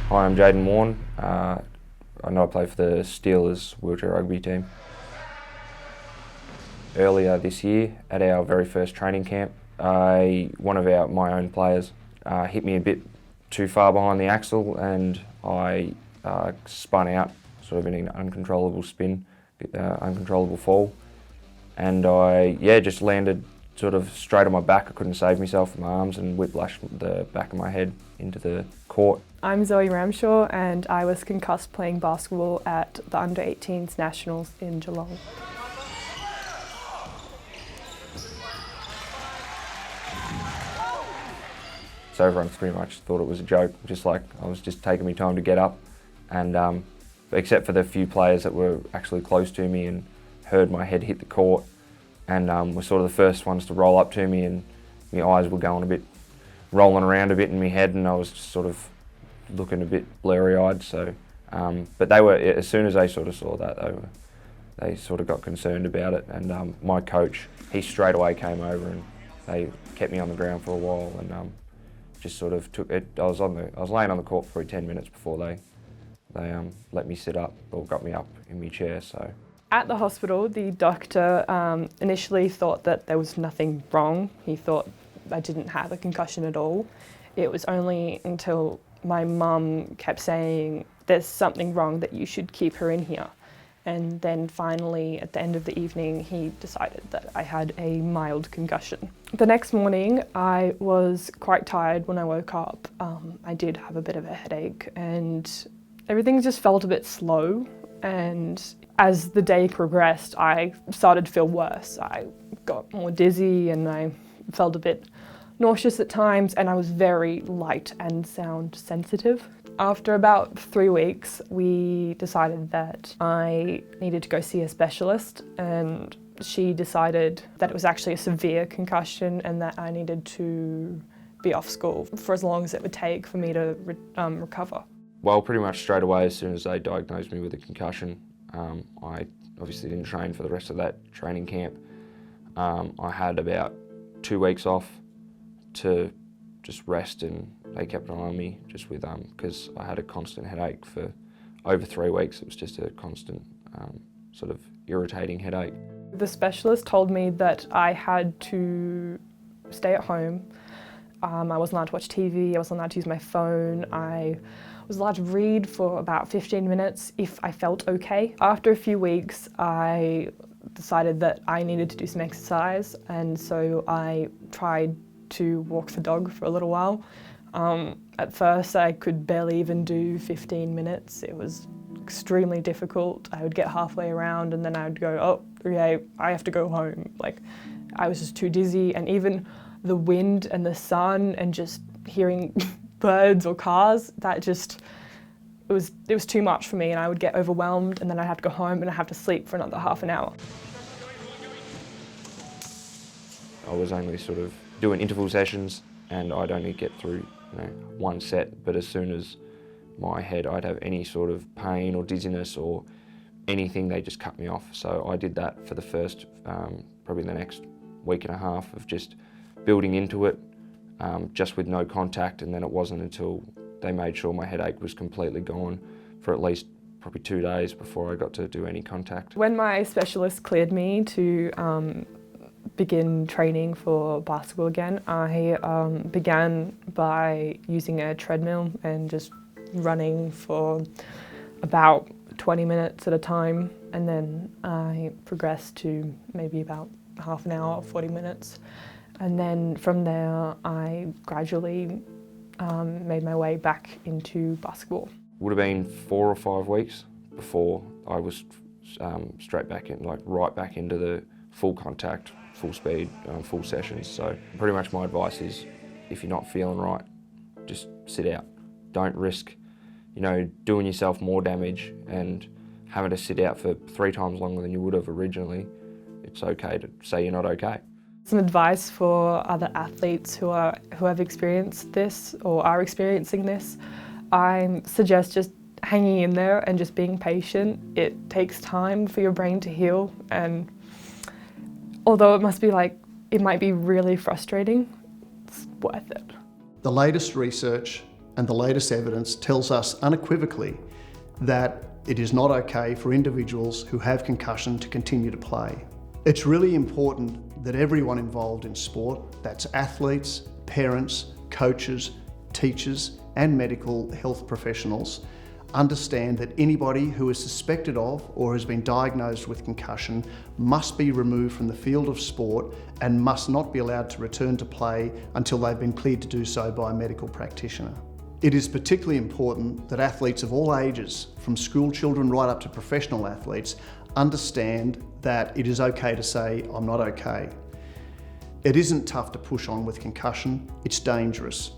Hi, I'm Jaden Warren. I know I play for the Steelers wheelchair rugby team. Earlier this year, at our very first training camp, one of my own players hit me a bit too far behind the axle, and I spun out, sort of in an uncontrollable spin, uncontrollable fall, and I just landed sort of straight on my back. I couldn't save myself with my arms and whiplashed the back of my head into the court. I'm Zoe Ramshaw and I was concussed playing basketball at the Under-18s Nationals in Geelong. So everyone pretty much thought it was a joke, just like I was just taking me time to get up, and except for the few players that were actually close to me and heard my head hit the court, and were sort of the first ones to roll up to me, and my eyes were going a bit, rolling around a bit in my head, and I was sort of looking a bit blurry-eyed. So, but they were, as soon as they sort of saw that, they sort of got concerned about it, and my coach, he straight away came over and they kept me on the ground for a while, and just sort of took it. I was laying on the court for probably 10 minutes before they let me sit up, or got me up in my chair. So. At the hospital, the doctor initially thought that there was nothing wrong. He thought I didn't have a concussion at all. It was only until my mum kept saying, "There's something wrong, that you should keep her in here." And then finally, at the end of the evening, he decided that I had a mild concussion. The next morning, I was quite tired when I woke up. I did have a bit of a headache and everything just felt a bit slow. And as the day progressed, I started to feel worse. I got more dizzy and I felt a bit nauseous at times, and I was very light and sound sensitive. After about 3 weeks, we decided that I needed to go see a specialist, and she decided that it was actually a severe concussion and that I needed to be off school for as long as it would take for me to recover. Well, pretty much straight away, as soon as they diagnosed me with a concussion, I obviously didn't train for the rest of that training camp. I had about 2 weeks off to just rest, and they kept an eye on me just with, because I had a constant headache for over 3 weeks. It was just a constant sort of irritating headache. The specialist told me that I had to stay at home. I wasn't allowed to watch TV, I wasn't allowed to use my phone. I was allowed to read for about 15 minutes if I felt okay. After a few weeks, I decided that I needed to do some exercise, and so I tried to walk the dog for a little while. At first, I could barely even do 15 minutes. It was extremely difficult. I would get halfway around and then I would go, oh, okay, I have to go home. Like, I was just too dizzy, and even the wind and the sun and just hearing birds or cars, it was too much for me, and I would get overwhelmed, and then I'd have to go home and I'd have to sleep for another half an hour. I was only sort of doing interval sessions, and I'd only get through one set, but as soon as I'd have any sort of pain or dizziness or anything, they just cut me off. So I did that for the first, probably the next week and a half of just building into it, just with no contact, and then it wasn't until they made sure my headache was completely gone for at least probably 2 days before I got to do any contact. When my specialist cleared me to begin training for basketball again, I began by using a treadmill and just running for about 20 minutes at a time, and then I progressed to maybe about half an hour, 40 minutes. And then from there, I gradually made my way back into basketball. Would have been 4 or 5 weeks before I was straight back in, right back into the full contact, full speed, full sessions. So pretty much my advice is, if you're not feeling right, just sit out. Don't risk, doing yourself more damage and having to sit out for 3 times longer than you would have originally. It's okay to say you're not okay. Some advice for other athletes who have experienced this or are experiencing this: I suggest just hanging in there and just being patient. It takes time for your brain to heal, and although it might be really frustrating, it's worth it. The latest research and the latest evidence tells us unequivocally that it is not okay for individuals who have concussion to continue to play. It's really important that everyone involved in sport, that's athletes, parents, coaches, teachers, and medical health professionals, understand that anybody who is suspected of or has been diagnosed with concussion must be removed from the field of sport and must not be allowed to return to play until they've been cleared to do so by a medical practitioner. It is particularly important that athletes of all ages, from school children right up to professional athletes, understand that it is okay to say, "I'm not okay." It isn't tough to push on with concussion, it's dangerous.